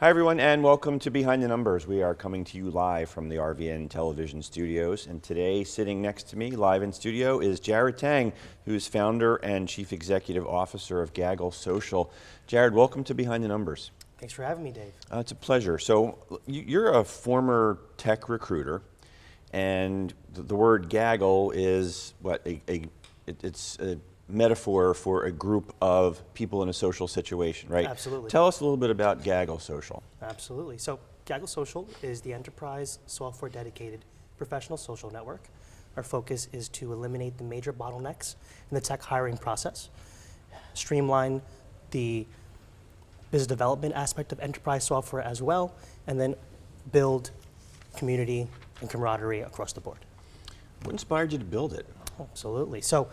Hi everyone, and welcome to Behind the Numbers. We are coming to you live from the RVN television studios, and today sitting next to me live in studio is Jared Tang, who's founder and chief executive officer of Gaggle Social. Jared, welcome to Behind the Numbers. Thanks for having me, Dave. It's a pleasure. So you're a former tech recruiter, and the word gaggle is what it's a metaphor for a group of people in a social situation, right? Absolutely. Tell us a little bit about Gaggle Social. Absolutely. So Gaggle Social is the enterprise software dedicated professional social network. Our focus is to eliminate the major bottlenecks in the tech hiring process, streamline the business development aspect of enterprise software as well, and then build community and camaraderie across the board. What inspired you to build it? Absolutely. So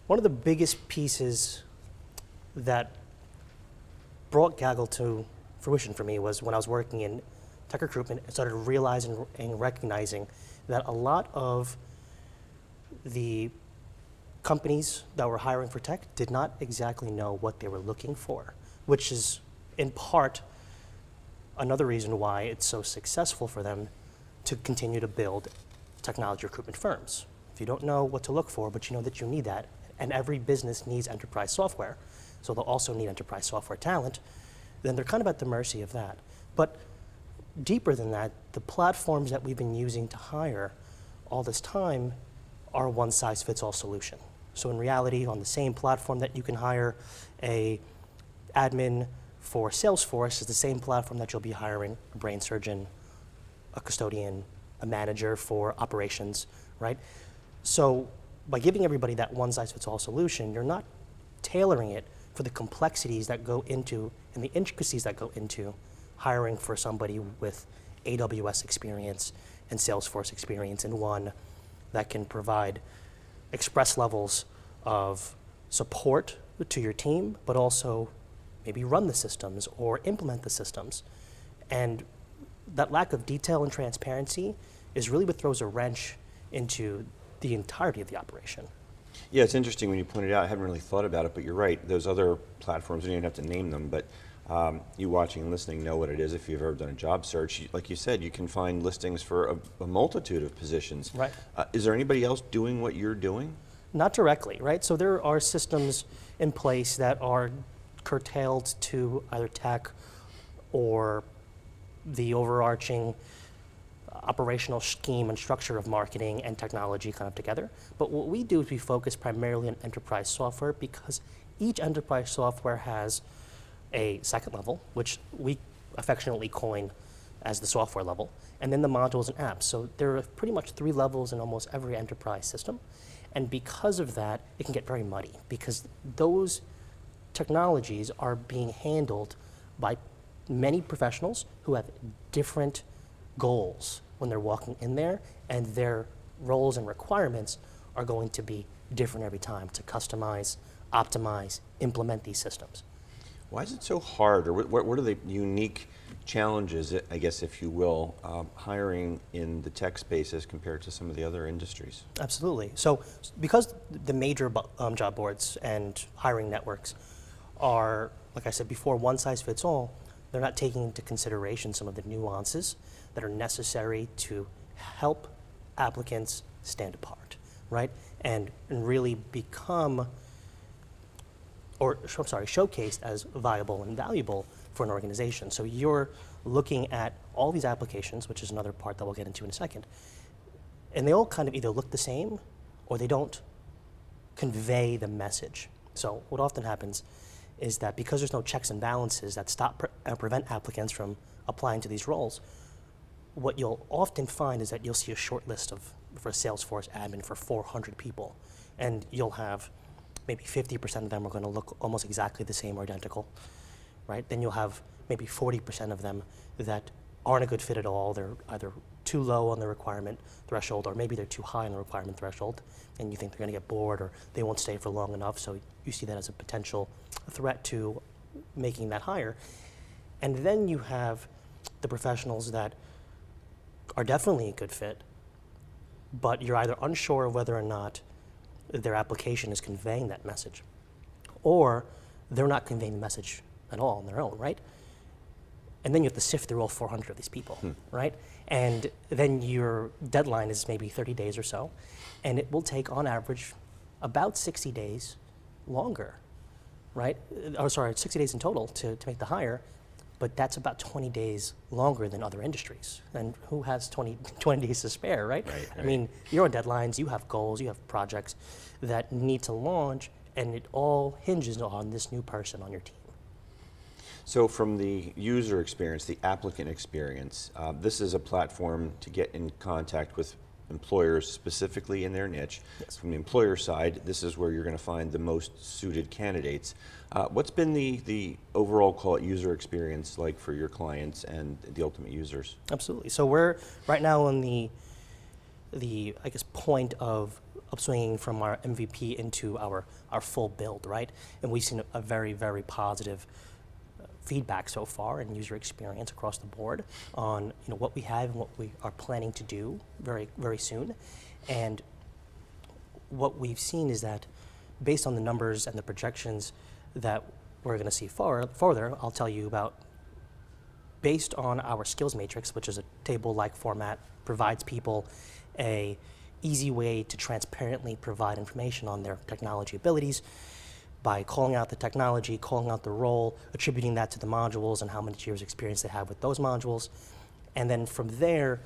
one of the biggest pieces that brought Gaggle to fruition for me was when I was working in tech recruitment and started realizing and recognizing that a lot of the companies that were hiring for tech did not exactly know what they were looking for, which is in part another reason why it's so successful for them to continue to build technology recruitment firms. If you don't know what to look for, but you know that you need that, and every business needs enterprise software, so they'll also need enterprise software talent, then they're kind of at the mercy of that. But deeper than that, the platforms that we've been using to hire all this time are a one-size-fits-all solution. So in reality, on the same platform that you can hire a admin for Salesforce is the same platform that you'll be hiring a brain surgeon, a custodian, a manager for operations, right? So by giving everybody that one-size-fits-all solution, you're not tailoring it for the complexities that go into and the intricacies that go into hiring for somebody with AWS experience and Salesforce experience in one that can provide express levels of support to your team, but also maybe run the systems or implement the systems. And that lack of detail and transparency is really what throws a wrench into the entirety of the operation. Yeah, it's interesting when you point it out. I haven't really thought about it, but you're right. Those other platforms, you don't even have to name them, but you watching and listening know what it is. If you've ever done a job search, like you said, you can find listings for a multitude of positions. Right. Is there anybody else doing what you're doing? Not directly, right? So there are systems in place that are curtailed to either tech or the overarching operational scheme and structure of marketing and technology kind of together. But what we do is we focus primarily on enterprise software because each enterprise software has a second level, which we affectionately coin as the software level, and then the modules and apps. So there are pretty much 3 levels in almost every enterprise system. And because of that, it can get very muddy because those technologies are being handled by many professionals who have different goals when they're walking in there, and their roles and requirements are going to be different every time to customize, optimize, implement these systems. Why is it so hard, or what are the unique challenges, I guess, if you will, hiring in the tech space as compared to some of the other industries? Absolutely. So because the major job boards and hiring networks are, like I said before, one size fits all, they're not taking into consideration some of the nuances that are necessary to help applicants stand apart, right? And really become, showcased as viable and valuable for an organization. So you're looking at all these applications, which is another part that we'll get into in a second, and they all kind of either look the same or they don't convey the message. So what often happens is that because there's no checks and balances that prevent applicants from applying to these roles, what you'll often find is that you'll see a short list for a Salesforce admin for 400 people, and you'll have maybe 50% of them are going to look almost exactly the same or identical, right? Then you'll have maybe 40% of them that aren't a good fit at all. They're either too low on the requirement threshold, or maybe they're too high on the requirement threshold, and you think they're going to get bored or they won't stay for long enough, so you see that as a potential threat to making that hire. And then you have the professionals that are definitely a good fit, but you're either unsure of whether or not their application is conveying that message, or they're not conveying the message at all on their own, right? and then you have to sift through all 400 of these people, right? And then your deadline is maybe 30 days or so, and it will take, on average, about 60 days longer, right? Oh, sorry, 60 days in total to make the hire, but that's about 20 days longer than other industries. And who has 20 days to spare, right? I mean, you're on deadlines, you have goals, you have projects that need to launch, and it all hinges on this new person on your team. So from the user experience, the applicant experience, this is a platform to get in contact with employers specifically in their niche. Yes. From the employer side, this is where you're going to find the most suited candidates. What's been the overall, call it, user experience like for your clients and the ultimate users? Absolutely. So we're right now on the I guess point of upswinging from our MVP into our full build, right? And we've seen a very, very positive feedback so far and user experience across the board on what we have and what we are planning to do very, very soon. And what we've seen is that based on the numbers and the projections that we're going to see further, I'll tell you about, based on our skills matrix, which is a table-like format, provides people a easy way to transparently provide information on their technology abilities by calling out the technology, calling out the role, attributing that to the modules and how many years experience they have with those modules. And then from there,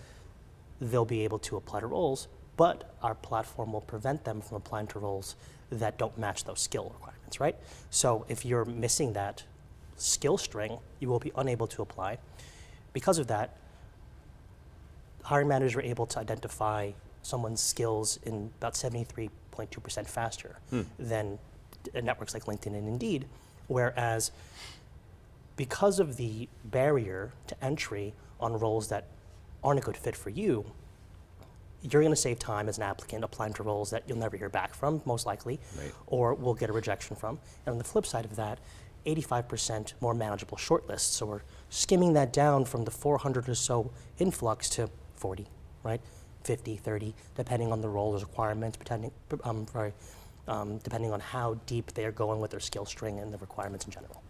they'll be able to apply to roles, but our platform will prevent them from applying to roles that don't match those skill requirements, right? So if you're missing that skill string, you will be unable to apply. Because of that, hiring managers are able to identify someone's skills in about 73.2% faster than networks like LinkedIn and Indeed, whereas because of the barrier to entry on roles that aren't a good fit for you, you're going to save time as an applicant applying to roles that you'll never hear back from, most likely, or will get a rejection from. And on the flip side of that, 85% more manageable shortlists. So we're skimming that down from the 400 or so influx to 40, right? 50, 30, depending on the role's requirements, depending on how deep they're going with their skill string and the requirements in general.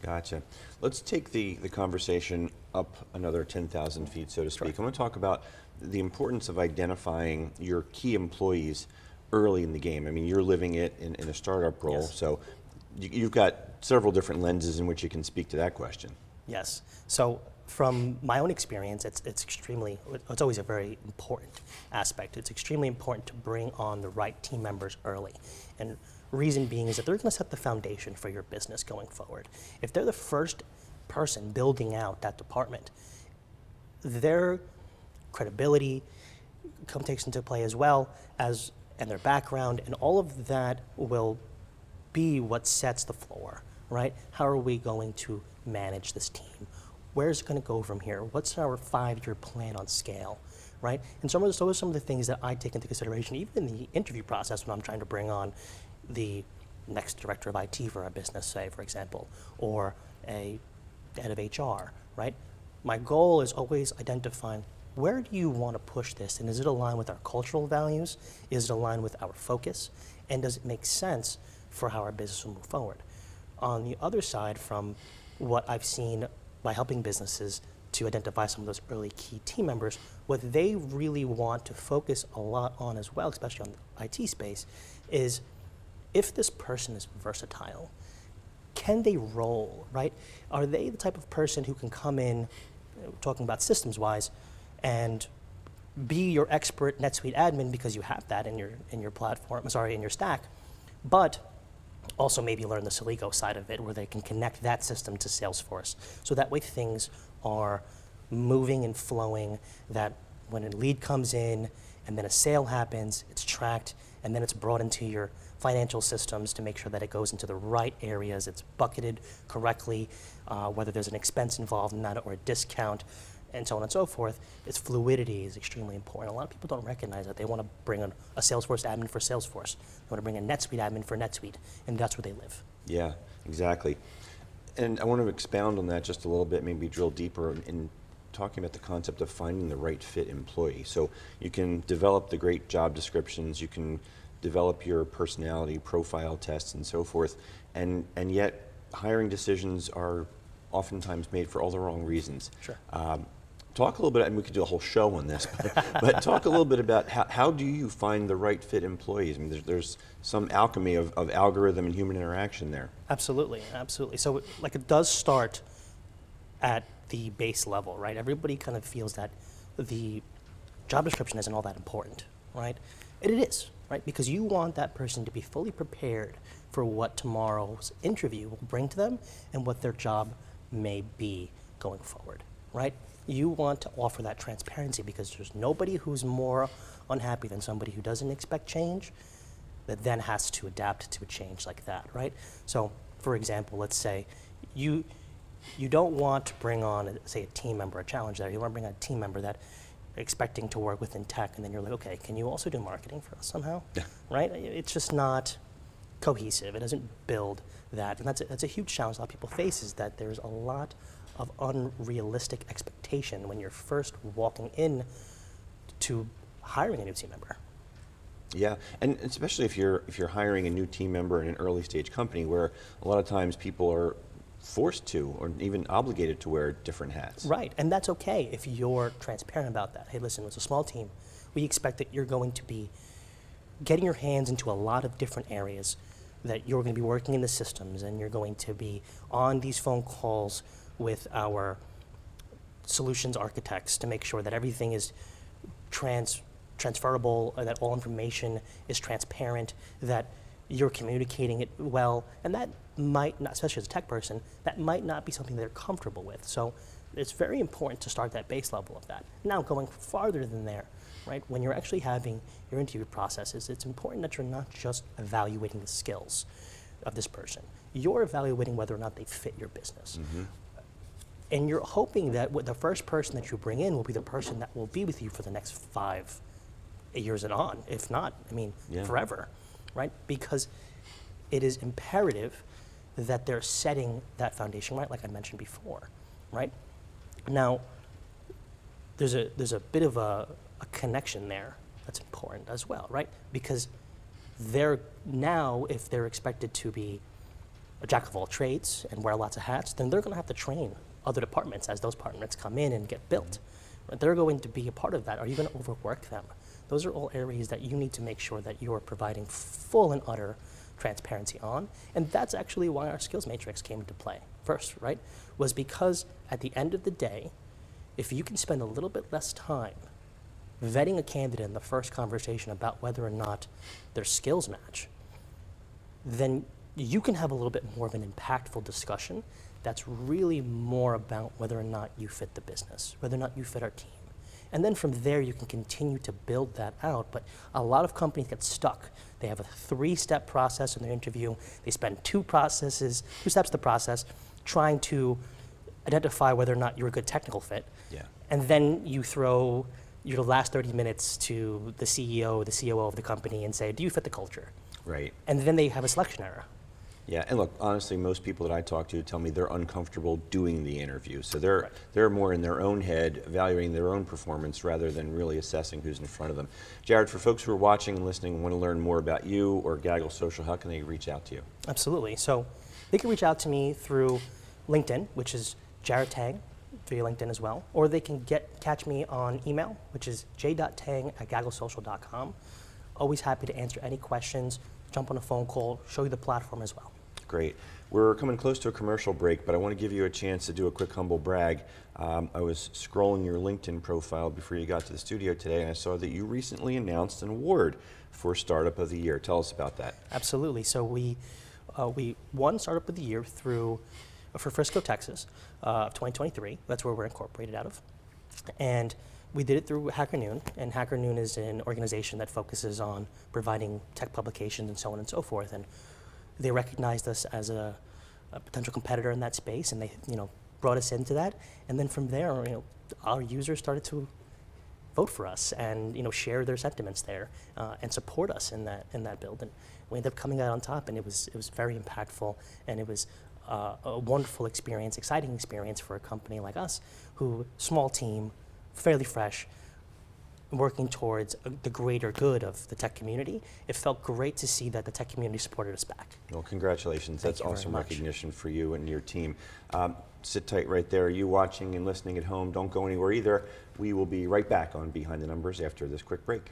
Gotcha. Let's take the conversation up another 10,000 feet, so to speak. Sure. I want to talk about the importance of identifying your key employees early in the game. I mean, you're living it in a startup role, Yes. so you've got several different lenses in which you can speak to that question. Yes. So from my own experience, it's always a very important aspect. It's extremely important to bring on the right team members early. And reason being is that they're going to set the foundation for your business going forward. If they're the first person building out that department, their credibility takes into play as well as, and their background, and all of that will be what sets the floor, right? How are we going to manage this team? Where's it going to go from here? What's our 5-year plan on scale, right? And those are some of the things that I take into consideration, even in the interview process when I'm trying to bring on the next director of IT for our business, say, for example, or a head of HR, right? My goal is always identifying, where do you want to push this? And is it aligned with our cultural values? Is it aligned with our focus? And does it make sense for how our business will move forward? On the other side, from what I've seen by helping businesses to identify some of those early key team members, what they really want to focus a lot on as well, especially on the IT space, is if this person is versatile, can they roll, right? Are they the type of person who can come in, talking about systems-wise, and be your expert NetSuite admin because you have that in your platform, in your stack, but also maybe learn the Celigo side of it where they can connect that system to Salesforce. So that way things are moving and flowing, that when a lead comes in and then a sale happens, it's tracked, and then it's brought into your financial systems to make sure that it goes into the right areas, it's bucketed correctly, whether there's an expense involved in that or a discount, and so on and so forth. Its fluidity is extremely important. A lot of people don't recognize that. They want to bring a Salesforce admin for Salesforce. They want to bring a NetSuite admin for NetSuite, and that's where they live. Yeah, exactly. And I want to expound on that just a little bit, maybe drill deeper in talking about the concept of finding the right fit employee. So you can develop the great job descriptions, you can develop your personality profile tests and so forth, and yet hiring decisions are oftentimes made for all the wrong reasons. Sure. Talk a little bit, and we could do a whole show on this, but talk a little bit about how do you find the right fit employees? I mean, there's some alchemy of algorithm and human interaction there. Absolutely, absolutely. So like it does start at the base level, right? Everybody kind of feels that the job description isn't all that important, right? And it is, right? Because you want that person to be fully prepared for what tomorrow's interview will bring to them and what their job may be going forward, right? You want to offer that transparency because there's nobody who's more unhappy than somebody who doesn't expect change that then has to adapt to a change like that, right? So, for example, let's say you don't want to bring on, say, a team member, a challenge there. You want to bring on a team member that expecting to work within tech, and then you're like, okay, can you also do marketing for us somehow? Yeah. Right? It's just not cohesive. It doesn't build that, and that's a huge challenge a lot of people face, is that there's a lot of unrealistic expectation when you're first walking in to hiring a new team member. Yeah, and especially if you're hiring a new team member in an early stage company where a lot of times people are forced to or even obligated to wear different hats. Right, and that's okay if you're transparent about that. Hey, listen, it's a small team. We expect that you're going to be getting your hands into a lot of different areas, that you're going to be working in the systems, and you're going to be on these phone calls with our solutions architects to make sure that everything is transferable, that all information is transparent, that you're communicating it well, and that might not, especially as a tech person, that might not be something they're comfortable with. So it's very important to start that base level of that. Now, going farther than there, right, when you're actually having your interview processes, it's important that you're not just evaluating the skills of this person. You're evaluating whether or not they fit your business. Mm-hmm. And you're hoping that the first person that you bring in will be the person that will be with you for the next 5 years and on, if not, forever, right? Because it is imperative that they're setting that foundation right, like I mentioned before, right? Now, there's a bit of a connection there that's important as well, right? Because they're now, if they're expected to be a jack of all trades and wear lots of hats, then they're going to have to train other departments as those departments come in and get built. Right? They're going to be a part of that. Are you going to overwork them? Those are all areas that you need to make sure that you're providing full and utter transparency on. And that's actually why our skills matrix came into play first, right? Was because at the end of the day, if you can spend a little bit less time vetting a candidate in the first conversation about whether or not their skills match, then you can have a little bit more of an impactful discussion that's really more about whether or not you fit the business, whether or not you fit our team. And then from there, you can continue to build that out. But a lot of companies get stuck. They have a 3-step process in their interview. They spend 2 steps of the process trying to identify whether or not you're a good technical fit. Yeah. And then you throw your last 30 minutes to the CEO, the COO of the company and say, do you fit the culture? Right. And then they have a selection error. Yeah, and look, honestly, most people that I talk to tell me they're uncomfortable doing the interview. So they're Right. they're more in their own head, evaluating their own performance rather than really assessing who's in front of them. Jared, for folks who are watching and listening and want to learn more about you or Gaggle Social, how can they reach out to you? Absolutely. So they can reach out to me through LinkedIn, which is Jared Tang, via LinkedIn as well, or they can catch me on email, which is j.tang@gagglesocial.com. Always happy to answer any questions, jump on a phone call, show you the platform as well. Great. We're coming close to a commercial break, but I want to give you a chance to do a quick humble brag. I was scrolling your LinkedIn profile before you got to the studio today, and I saw that you recently announced an award for Startup of the Year. Tell us about that. Absolutely. So we won Startup of the Year for Frisco, Texas, 2023. That's where we're incorporated out of. And we did it through Hacker Noon, and Hacker Noon is an organization that focuses on providing tech publications and so on and so forth. And they recognized us as a potential competitor in that space, and they brought us into that. And then from there, our users started to vote for us and share their sentiments there and support us in that build. And we ended up coming out on top, and it was very impactful, and it was a wonderful experience, exciting experience for a company like us, who small team, fairly fresh, working towards the greater good of the tech community, it felt great to see that the tech community supported us back. Well, congratulations. That's you very awesome much. recognition for you and your team. Sit tight right there. You watching and listening at home, don't go anywhere either. We will be right back on Behind the Numbers after this quick break.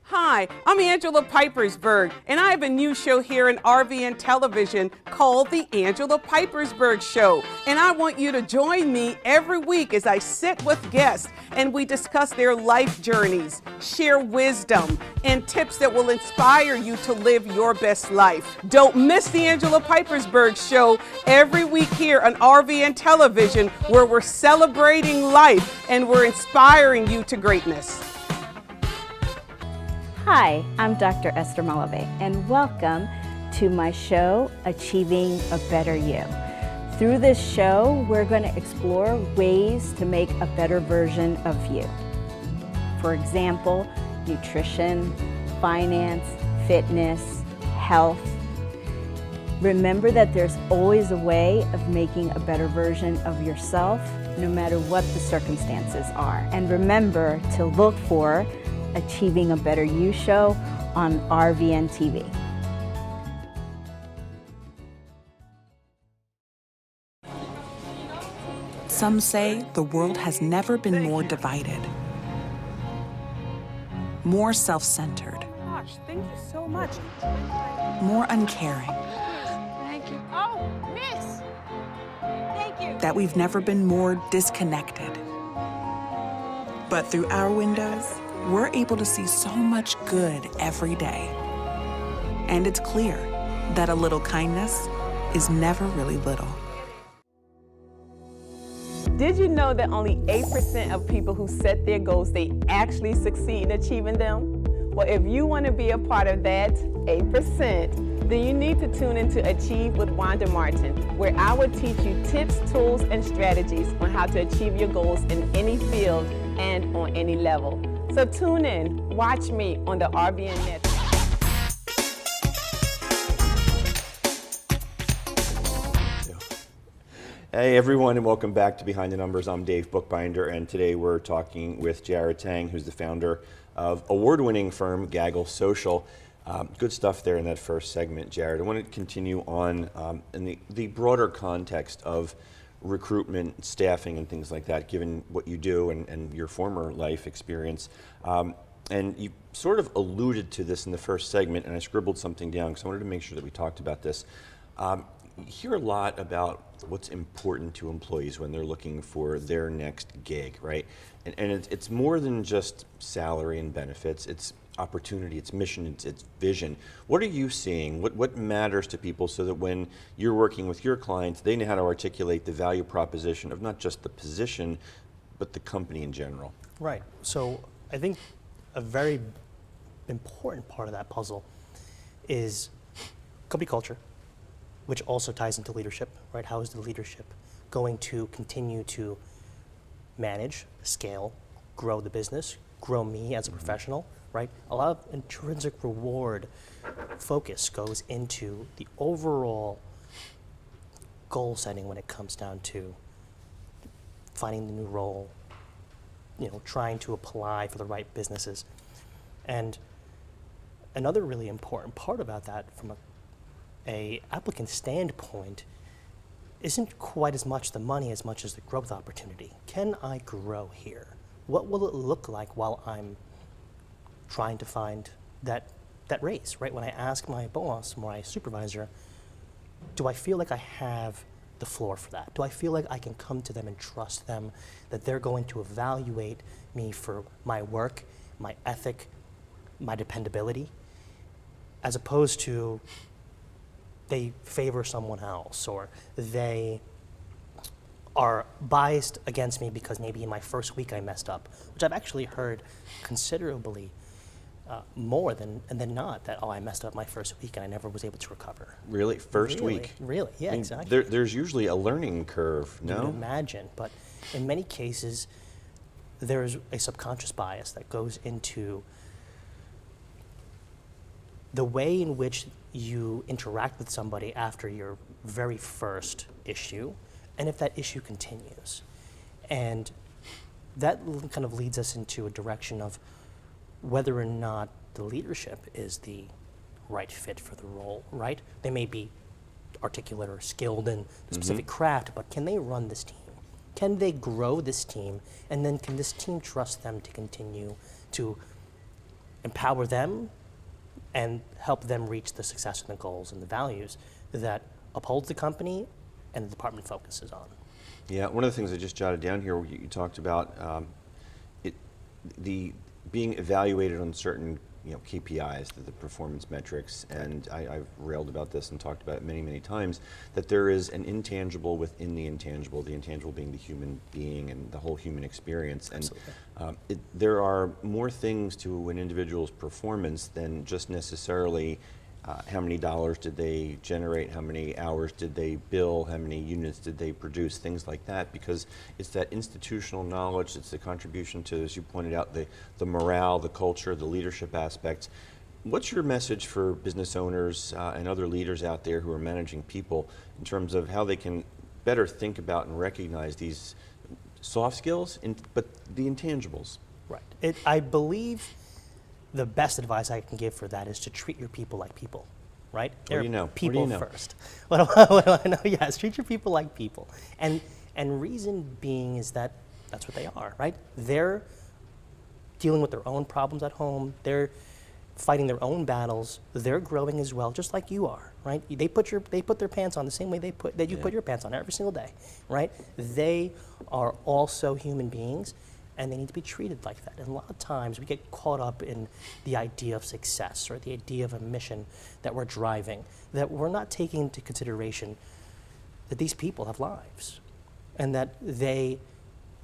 Hi, I'm Angela Pipersberg, and I have a new show here in RVN Television called The Angela Pipersberg Show. And I want you to join me every week as I sit with guests and we discuss their life journeys, share wisdom, and tips that will inspire you to live your best life. Don't miss The Angela Pipersberg Show every week here on RVN Television, where we're celebrating life and we're inspiring you to greatness. Hi, I'm Dr. Esther Malave, and welcome to my show, Achieving a Better You. Through this show, we're going to explore ways to make a better version of you. For example, nutrition, finance, fitness, health. Remember that there's always a way of making a better version of yourself, no matter what the circumstances are. And remember to look for Achieving a Better You show on RVN TV. Some say the world has never been more divided, more self-centered, Gosh, thank you so much. more uncaring, Thank you. Oh, miss. Thank you. that we've never been more disconnected. But through our windows, we're able to see so much good every day. And it's clear that a little kindness is never really little. Did you know that only 8% of people who set their goals, they actually succeed in achieving them? Well, if you want to be a part of that 8%, then you need to tune into Achieve with Wanda Martin, where I will teach you tips, tools, and strategies on how to achieve your goals in any field and on any level. So tune in, watch me on the RVN Network. Hey everyone, and welcome back to Behind the Numbers. I'm Dave Bookbinder, and today we're talking with Jared Tang, who's the founder of award-winning firm Gaggle Social. Good stuff there in that first segment, Jared. I want to continue on in the broader context of recruitment, staffing, and things like that, given what you do and your former life experience. And you sort of alluded to this in the first segment, and I scribbled something down because I wanted to make sure that we talked about this. You hear a lot about what's important to employees when they're looking for their next gig, right? And it's more than just salary and benefits. It's opportunity, it's mission, it's vision. What are you seeing? What matters to people so that when you're working with your clients, they know how to articulate the value proposition of not just the position, but the company in general? Right. So I think a very important part of that puzzle is company culture, which also ties into leadership, right? How is the leadership going to continue to manage, scale, grow the business, grow me as a professional, right? A lot of intrinsic reward focus goes into the overall goal setting when it comes down to finding the new role, trying to apply for the right businesses. And another really important part about that from a applicant standpoint isn't quite as much the money as much as the growth opportunity. Can I grow here? What will it look like while I'm trying to find that raise, right? When I ask my boss, my supervisor, do I feel like I have the floor for that? Do I feel like I can come to them and trust them that they're going to evaluate me for my work, my ethic, my dependability, as opposed to they favor someone else, or they are biased against me because maybe in my first week I messed up, which I've actually heard considerably more than not, that, oh, I messed up my first week and I never was able to recover. Really? First Really? week? Really, yeah, I mean, exactly. There's usually a learning curve, You would no? imagine, but in many cases, there's a subconscious bias that goes into the way in which you interact with somebody after your very first issue, and if that issue continues. And that kind of leads us into a direction of whether or not the leadership is the right fit for the role, right? They may be articulate or skilled in a specific craft, but can they run this team? Can they grow this team? And then can this team trust them to continue to empower them and help them reach the success and the goals and the values that upholds the company and the department focuses on? Yeah, one of the things I just jotted down here, you talked about the being evaluated on certain KPIs, the performance metrics, and I've railed about this and talked about it many, many times, that there is an intangible within the intangible being the human being and the whole human experience. And there are more things to an individual's performance than just necessarily how many dollars did they generate, how many hours did they bill, how many units did they produce, things like that, because it's that institutional knowledge, it's the contribution to, as you pointed out, the morale, the culture, the leadership aspects. What's your message for business owners and other leaders out there who are managing people in terms of how they can better think about and recognize these soft skills, but the intangibles? Right. I believe the best advice I can give for that is to treat your people like people, right? What do you know? People What do you know? first. What do I know? Yes, treat your people like people. And reason being is that that's what they are, right? They're dealing with their own problems at home. They're fighting their own battles. They're growing as well, just like you are, right? They put their pants on the same way that you put your pants on every single day, right? They are also human beings, and they need to be treated like that. And a lot of times we get caught up in the idea of success or the idea of a mission that we're driving, that we're not taking into consideration that these people have lives and that they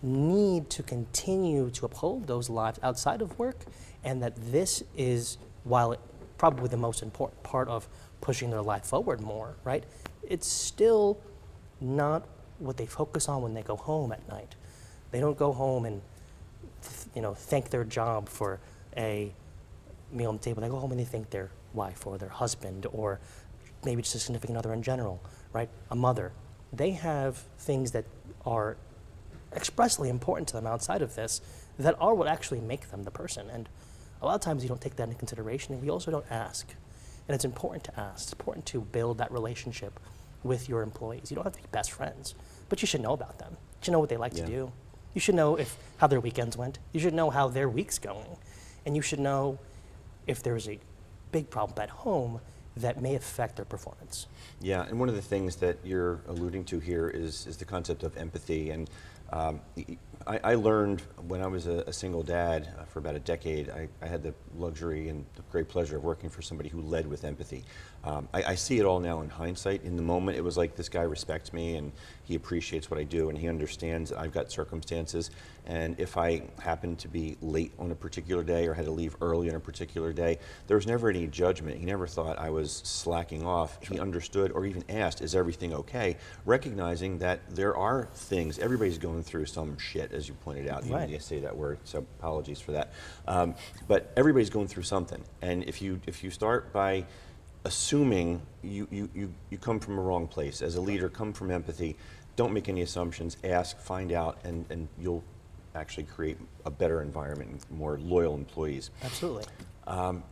need to continue to uphold those lives outside of work, and that this is, while it probably the most important part of pushing their life forward more, right? It's still not what they focus on when they go home at night. They don't go home and thank their job for a meal on the table. They go home and they thank their wife or their husband or maybe just a significant other in general, right? A mother. They have things that are expressly important to them outside of this that are what actually make them the person. And a lot of times you don't take that into consideration, and we also don't ask. And it's important to ask. It's important to build that relationship with your employees. You don't have to be best friends, but you should know about them. You should know what they like to do. You should know how their weekends went. You should know how their week's going. And you should know if there's a big problem at home that may affect their performance. Yeah, and one of the things that you're alluding to here is the concept of empathy. And I learned when I was a single dad for about a decade, I had the luxury and the great pleasure of working for somebody who led with empathy. I see it all now in hindsight. In the moment, it was like, this guy respects me and he appreciates what I do and he understands that I've got circumstances. And if I happen to be late on a particular day or had to leave early on a particular day, there was never any judgment. He never thought I was slacking off. He understood or even asked, is everything okay? Recognizing that there are things, everybody's going through some shit, as you pointed out. Right. You say that word, so apologies for that. But everybody's going through something. And if you start by assuming you come from a wrong place, as a leader, come from empathy, don't make any assumptions, ask, find out, and you'll actually create a better environment and more loyal employees. Absolutely. I'm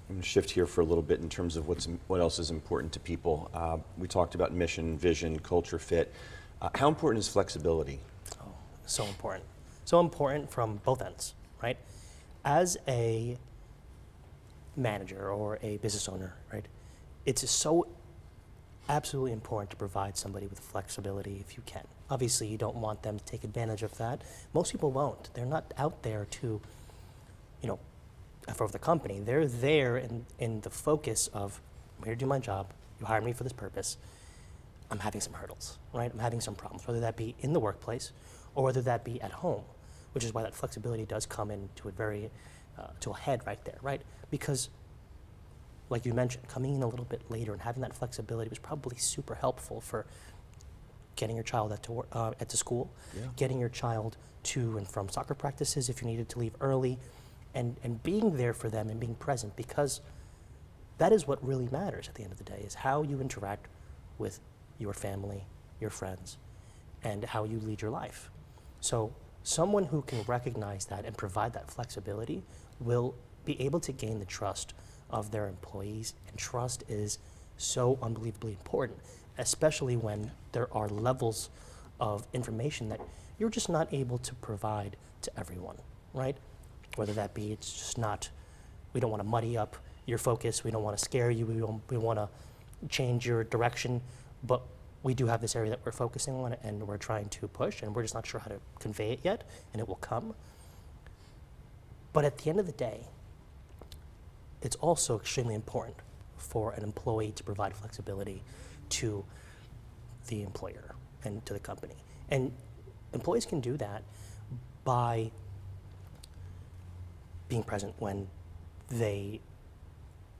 going to shift here for a little bit in terms of what else is important to people. We talked about mission, vision, culture fit. How important is flexibility? Oh, so important. So important from both ends, right? As a manager or a business owner, right, it's so absolutely important to provide somebody with flexibility if you can. Obviously, you don't want them to take advantage of that. Most people won't. They're not out there to, for the company. They're there in the focus of, I'm here to do my job. You hired me for this purpose. I'm having some hurdles, right? I'm having some problems, whether that be in the workplace or whether that be at home, which is why that flexibility does come into to a head right there, right? Because, like you mentioned, coming in a little bit later and having that flexibility was probably super helpful for getting your child at to school, getting your child to and from soccer practices if you needed to leave early, and being there for them and being present, because that is what really matters at the end of the day, is how you interact with your family, your friends, and how you lead your life. So Someone who can recognize that and provide that flexibility will be able to gain the trust of their employees, and trust is so unbelievably important, especially when there are levels of information that you're just not able to provide to everyone, right? Whether that be it's just not, we don't want to muddy up your focus, we don't want to scare you, we want to change your direction, but we do have this area that we're focusing on and we're trying to push, and we're just not sure how to convey it yet, and it will come. But at the end of the day, it's also extremely important for an employee to provide flexibility to the employer and to the company. And employees can do that by being present when they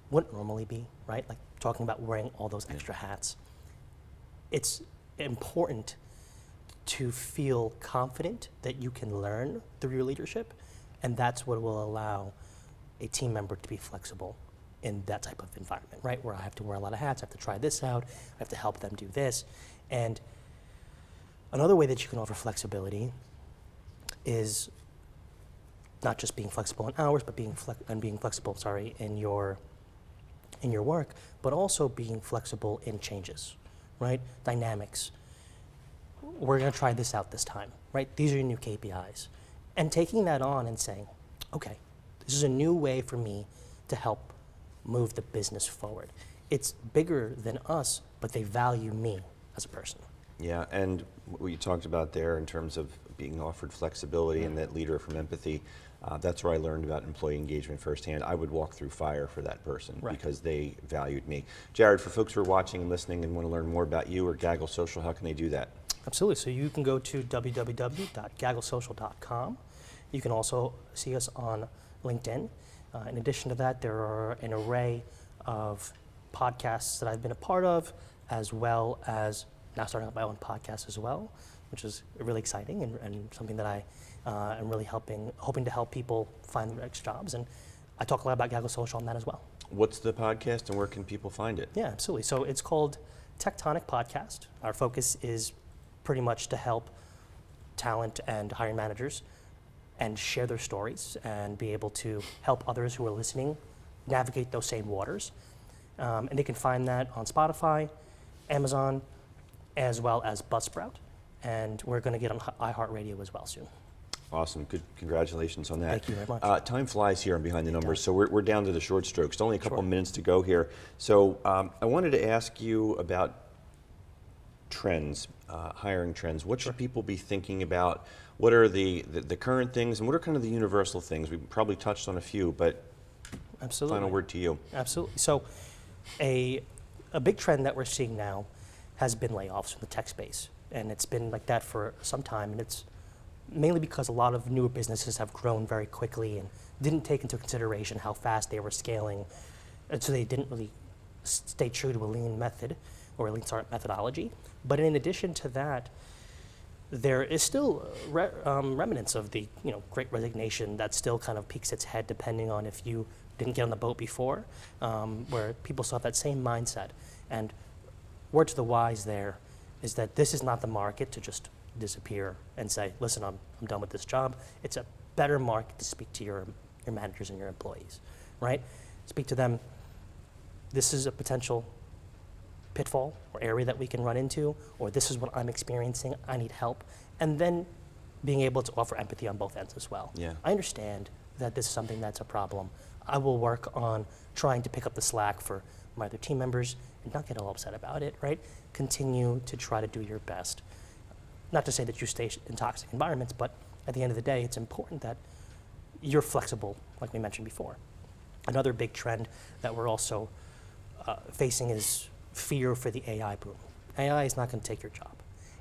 wouldn't normally be, right? Like talking about wearing all those extra hats. It's important to feel confident that you can learn through your leadership, and that's what will allow a team member to be flexible in that type of environment, right? Where I have to wear a lot of hats, I have to try this out, I have to help them do this. And another way that you can offer flexibility is not just being flexible in hours, but being flexible, in your work, but also being flexible in changes, right? Dynamics. We're going to try this out this time, right? These are your new KPIs. And taking that on and saying, okay, this is a new way for me to help move the business forward. It's bigger than us, but they value me as a person. Yeah, and what you talked about there in terms of being offered flexibility and that leader from empathy, that's where I learned about employee engagement firsthand. I would walk through fire for that person because they valued me. Jared, for folks who are watching and listening and want to learn more about you or Gaggle Social, how can they do that? Absolutely. So you can go to www.gagglesocial.com. You can also see us on LinkedIn. In addition to that, there are an array of podcasts that I've been a part of, as well as now starting up my own podcast as well, which is really exciting and something that I am really hoping to help people find their next jobs. And I talk a lot about Gaggle Social on that as well. What's the podcast and where can people find it? Yeah, absolutely. So it's called Tectonic Podcast. Our focus is pretty much to help talent and hiring managers and share their stories and be able to help others who are listening navigate those same waters. And they can find that on Spotify, Amazon, as well as Buzzsprout. And we're going to get on iHeartRadio as well soon. Awesome. Good. Congratulations on that. Thank you very much. Time flies here on Behind the Numbers, so we're down to the short strokes. Only a couple of minutes to go here. So I wanted to ask you about trends, hiring trends. What should people be thinking about? What are the current things, and what are kind of the universal things? We probably touched on a few, but Absolutely. Final word to you. Absolutely. So a big trend that we're seeing now has been layoffs from the tech space. And it's been like that for some time. And it's mainly because a lot of newer businesses have grown very quickly and didn't take into consideration how fast they were scaling. And so they didn't really stay true to a lean method or a lean startup methodology. But in addition to that, there is still remnants of the Great Resignation that still kind of peeks its head depending on if you didn't get on the boat before, where people still have that same mindset. And word to the wise there is that this is not the market to just disappear and say, listen, I'm done with this job. It's a better market to speak to your managers and your employees, right? Speak to them. This is a potential pitfall or area that we can run into, or this is what I'm experiencing, I need help. And then being able to offer empathy on both ends as well. Yeah. I understand that this is something that's a problem. I will work on trying to pick up the slack for my other team members and not get all upset about it, right? Continue to try to do your best. Not to say that you stay in toxic environments, but at the end of the day, it's important that you're flexible, like we mentioned before. Another big trend that we're also facing is fear for the AI boom. AI is not going to take your job.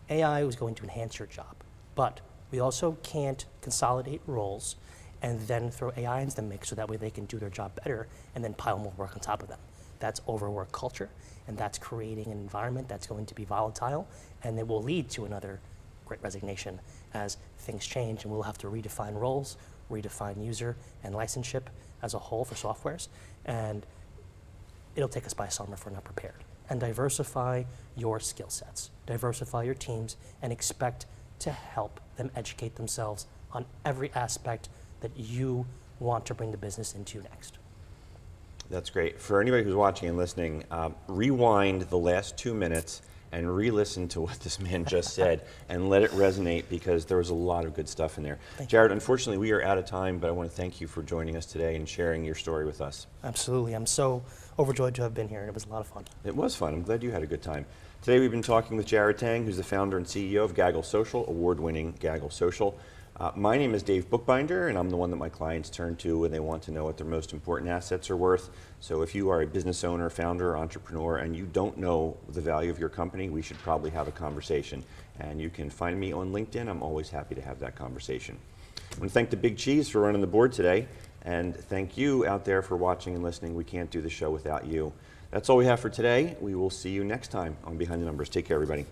AI is going to enhance your job, but we also can't consolidate roles and then throw AI into the mix so that way they can do their job better and then pile more work on top of them. That's overwork culture, and that's creating an environment that's going to be volatile, and it will lead to another Great Resignation as things change, and we'll have to redefine roles, redefine user and licenseship as a whole for softwares, and it'll take us by summer if we're not prepared. And diversify your skill sets, diversify your teams, and expect to help them educate themselves on every aspect that you want to bring the business into next. That's great. For anybody who's watching and listening, rewind the last 2 minutes and re-listen to what this man just said and let it resonate, because there was a lot of good stuff in there. Jared, unfortunately, we are out of time, but I want to thank you for joining us today and sharing your story with us. Absolutely. I'm so overjoyed to have been here, and it was a lot of fun. It was fun. I'm glad you had a good time. Today we've been talking with Jared Tang, who's the founder and CEO of Gaggle Social, award-winning Gaggle Social. My name is Dave Bookbinder, and I'm the one that my clients turn to when they want to know what their most important assets are worth. So if you are a business owner, founder, entrepreneur, and you don't know the value of your company, we should probably have a conversation. And you can find me on LinkedIn. I'm always happy to have that conversation. I want to thank the Big Cheese for running the board today, and thank you out there for watching and listening. We can't do the show without you. That's all we have for today. We will see you next time on Behind the Numbers. Take care, everybody.